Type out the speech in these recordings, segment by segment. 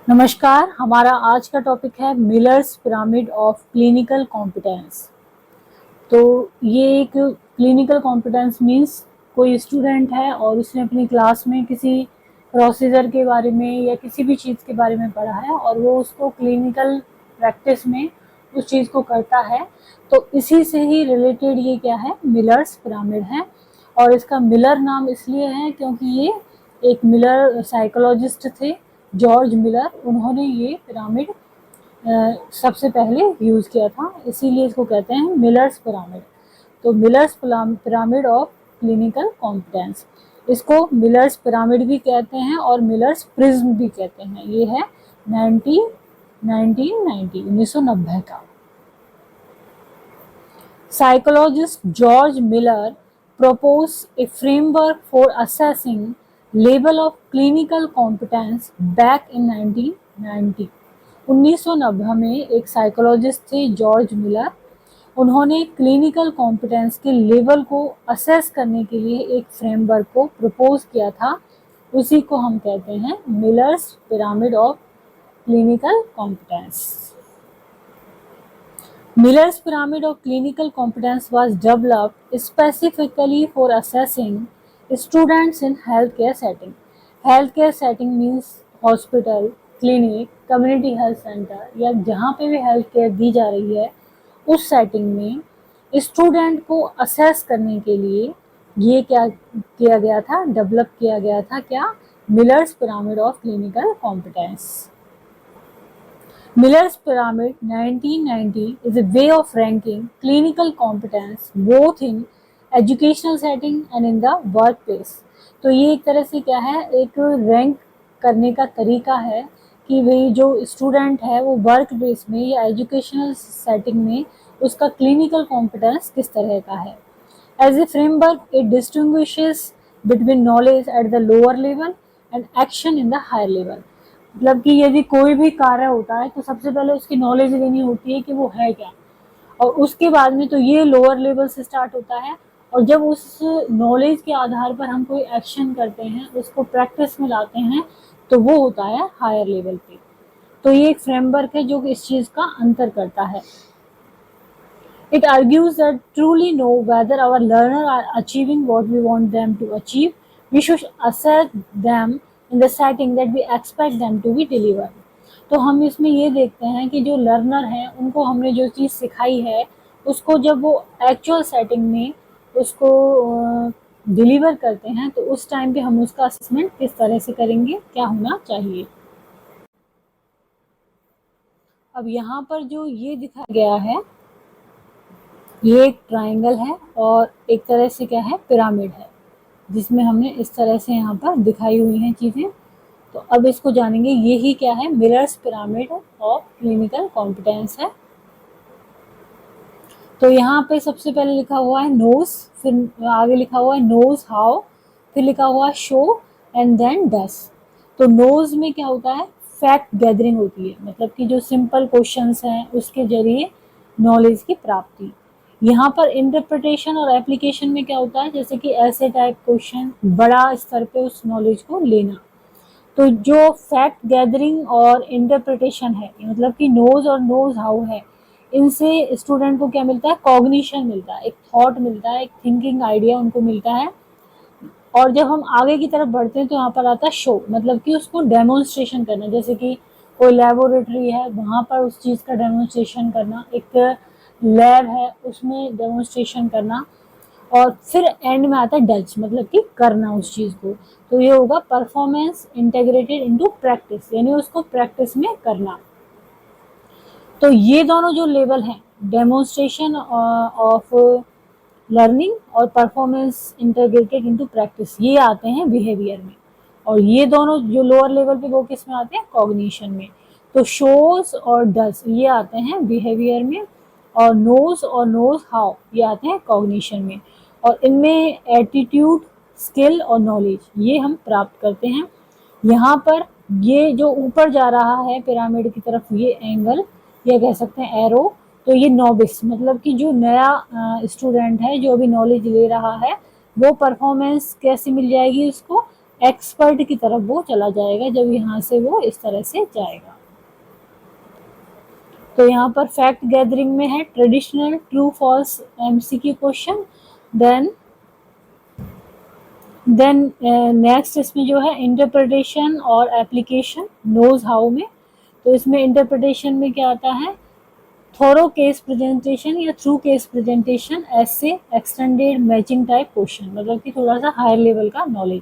नमस्कार। हमारा आज का टॉपिक है millers pyramid of clinical competence. तो ये एक क्लिनिकल कॉम्पिटेंस मीन्स कोई स्टूडेंट है और उसने अपनी क्लास में किसी प्रोसीजर के बारे में या किसी भी चीज़ के बारे में पढ़ा है और वो उसको क्लिनिकल प्रैक्टिस में उस चीज़ को करता है, तो इसी से ही रिलेटेड ये क्या है, मिलर्स पिरामिड है। और इसका मिलर नाम इसलिए है क्योंकि ये एक मिलर साइकोलॉजिस्ट थे, जॉर्ज मिलर। उन्होंने ये पिरामिड सबसे पहले यूज़ किया था, इसीलिए इसको कहते हैं मिलर्स पिरामिड। तो millers pyramid of clinical competence, इसको मिलर्स पिरामिड भी कहते हैं और मिलर्स प्रिज्म भी कहते हैं। ये है 1990 का। Psychologist George Miller proposed a framework for assessing level of clinical competence back in 1990। 1990 में एक साइकोलॉजिस्ट थे जॉर्ज मिलर। उन्होंने क्लिनिकल कॉम्पिटेंस के लेवल को असेस करने के लिए एक फ्रेमवर्क को प्रपोज किया था। उसी को हम कहते हैं millers pyramid of clinical competence. Miller's pyramid of clinical competence was developed specifically for assessing students in healthcare setting. Healthcare setting means hospital, clinic, community health center या जहाँ पे भी हेल्थ केयर दी जा रही है उस सेटिंग में स्टूडेंट को असेस करने के लिए ये क्या किया गया था, डेवलप किया गया था क्या, millers pyramid of clinical competence. Miller's Pyramid 1990 is a way of ranking clinical competence both in educational setting and in the workplace। तो ये एक तरह से क्या है, एक रैंक करने का तरीका है कि भाई जो स्टूडेंट है वो वर्क प्लेस में या एजुकेशनल सेटिंग में उसका क्लिनिकल कॉम्पिटेंस किस तरह का है। As a framework it distinguishes between knowledge at the lower level and action in the higher level. मतलब कि यदि कोई भी कार्य होता है तो सबसे पहले उसकी नॉलेज लेनी होती है कि वो है क्या, और उसके बाद में तो ये लोअर लेवल से स्टार्ट होता है। और जब उस नॉलेज के आधार पर हम कोई एक्शन करते हैं, उसको प्रैक्टिस में लाते हैं, तो वो होता है हायर लेवल पे। तो ये एक फ्रेमवर्क है जो इस चीज़ का अंतर करता है। It argues that truly know whether our learners are achieving what we want them to achieve, we should assess them in the setting that we expect them to be delivered। तो हम इसमें ये देखते हैं कि जो लर्नर हैं उनको हमने जो चीज़ सिखाई है उसको जब वो एक्चुअल सेटिंग में उसको डिलीवर करते हैं तो उस टाइम पे हम उसका असेसमेंट किस तरह से करेंगे, क्या होना चाहिए। अब यहाँ पर जो ये दिखाया गया है ये एक ट्रायंगल है और एक तरह से क्या है, पिरामिड है, जिसमें हमने इस तरह से यहाँ पर दिखाई हुई हैं चीज़ें। तो अब इसको जानेंगे ये ही क्या है, millers pyramid of clinical competence है। तो यहाँ पे सबसे पहले लिखा हुआ है नोज, फिर आगे लिखा हुआ है नोज हाउ, फिर लिखा हुआ है शो एंड देन डस। तो नोज में क्या होता है, फैक्ट गैदरिंग होती है, मतलब कि जो सिंपल क्वेश्चंस हैं उसके जरिए नॉलेज की प्राप्ति। यहाँ पर इंटरप्रिटेशन और एप्लीकेशन में क्या होता है, जैसे कि ऐसे टाइप क्वेश्चन, बड़ा स्तर पे उस नॉलेज को लेना। तो जो फैक्ट गैदरिंग और इंटरप्रिटेशन है, मतलब कि नोज और नोज हाउ है, इनसे स्टूडेंट को क्या मिलता है, कॉग्निशन मिलता है, एक थॉट मिलता है, एक थिंकिंग आइडिया उनको मिलता है। और जब हम आगे की तरफ बढ़ते हैं तो यहाँ पर आता है शो, मतलब कि उसको डेमोन्स्ट्रेशन करना, जैसे कि कोई लेबोरेटरी है वहाँ पर उस चीज़ का डेमोन्स्ट्रेशन करना, एक लैब है उसमें डेमोन्स्ट्रेशन करना। और फिर एंड में आता है डच, मतलब कि करना उस चीज़ को। तो ये होगा परफॉर्मेंस इंटीग्रेटेड इनटू प्रैक्टिस, यानी उसको प्रैक्टिस में करना। तो ये दोनों जो लेवल हैं, डेमोन्स्ट्रेशन ऑफ लर्निंग और परफॉर्मेंस इंटीग्रेटेड इनटू प्रैक्टिस, ये आते हैं बिहेवियर में। और ये दोनों जो लोअर लेवल पे वो किस में आते हैं, कॉग्निशन में। तो शोज और डज ये आते हैं बिहेवियर में, और नोज और नोज हाउ ये आते हैं कॉग्निशन में। और इनमें एटीट्यूड, स्किल और नॉलेज ये हम प्राप्त करते हैं। यहाँ पर ये जो ऊपर जा रहा है पिरामिड की तरफ, ये एंगल या कह सकते हैं एरो, तो ये नोविस, मतलब कि जो नया स्टूडेंट है जो अभी नॉलेज ले रहा है, वो परफॉर्मेंस कैसे मिल जाएगी उसको, एक्सपर्ट की तरफ वो चला जाएगा जब यहाँ से वो इस तरह से जाएगा। तो यहाँ पर फैक्ट गैदरिंग में है traditional, true, false, MCQ question. Then next इसमें जो है इंटरप्रिटेशन और एप्लीकेशन नोज हाउ में। तो इसमें इंटरप्रिटेशन में क्या आता है, थोरो केस प्रेजेंटेशन या थ्रू केस प्रेजेंटेशन, ऐसे एक्सटेंडेड मैचिंग टाइप क्वेश्चन, मतलब कि थोड़ा सा हायर लेवल का नॉलेज।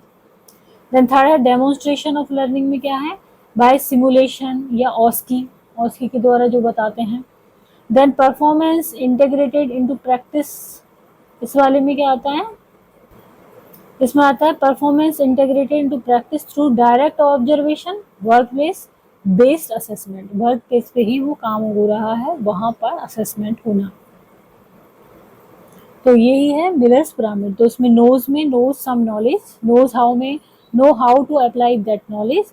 देन थर्ड है डेमोन्स्ट्रेशन ऑफ लर्निंग में क्या है, बाय सिमुलेशन या ऑस्की, ऑस्की के द्वारा जो बताते हैं। Then performance integrated into practice, इस वाले में क्या आता है, इसमें आता है performance integrated into practice through direct observation, work place based assessment, work place पे ही वो काम हो रहा है, वहां पर असेसमेंट होना। तो यही है मिलर्स पिरामिड। तो इसमें नोज में knows some knowledge, knows how में know how to apply that knowledge,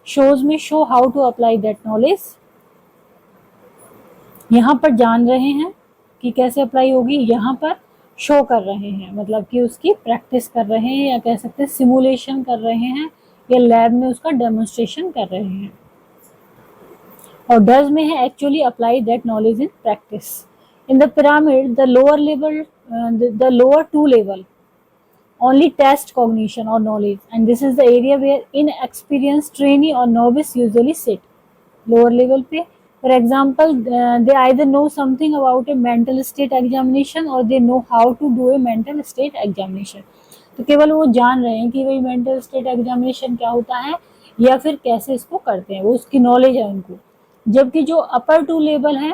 shows में show how to apply that knowledge, यहाँ पर जान रहे हैं कि कैसे अप्लाई होगी, यहाँ पर शो कर रहे हैं, मतलब कि उसकी प्रैक्टिस कर रहे हैं, या कह सकते हैं सिमुलेशन कर रहे हैं, या लैब में उसका डेमोन्स्ट्रेशन कर रहे हैं। और डज में है actually apply that knowledge in practice. In the pyramid the lower level, the lower two level only test cognition or knowledge, and this is the area where inexperienced trainee or novice usually sit. Lower level पे for example they either know something about a mental state examination or they know how to do a mental state examination. तो केवल वो जान रहे हैं कि भाई mental state examination क्या होता है या फिर कैसे इसको करते हैं, वो उसकी नॉलेज है उनको। जबकि जो अपर टू लेवल है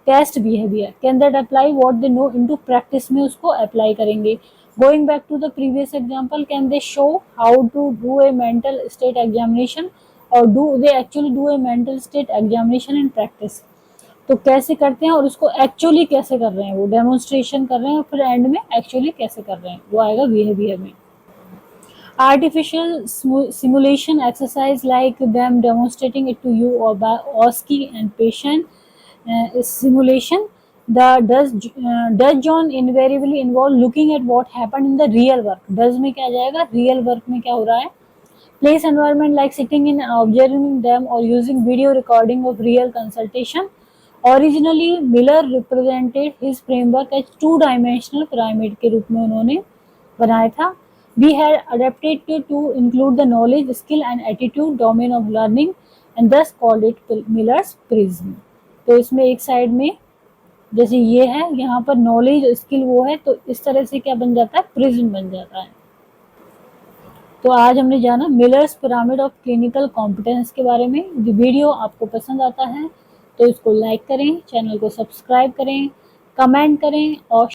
test behaviour can that apply what they know into practice में उसको अप्लाई करेंगे। Going back to the previous example, can they show how to do a mental state examination और do they actually do a mental state examination in practice. तो कैसे करते हैं और उसको एक्चुअली कैसे कर रहे हैं, वो डेमोन्स्ट्रेशन कर रहे हैं और फिर एंड में एक्चुअली कैसे कर रहे हैं, वो आएगा बिहेवियर में। Artificial simulation exercise like them demonstrating it to you or by OSCE and patient simulation. The does John invariably involve looking at what happened in the real work. Does में क्या जाएगा, real work में क्या हो रहा है, place environment like sitting in observing them or using video recording of real consultation. Originally Miller represented his framework as two-dimensional pyramid के रूप में उन्होंने बनाया था। We had adapted it to include the knowledge, skill and attitude domain of learning and thus called it Miller's prism. तो इसमें एक side में जैसे ये है, यहाँ पर नॉलेज स्किल वो है, तो इस तरह से क्या बन जाता है, प्रिज्म बन जाता है। तो आज हमने जाना millers pyramid of clinical competence के बारे में। यदि वीडियो आपको पसंद आता है तो इसको लाइक करें, चैनल को सब्सक्राइब करें, कमेंट करें और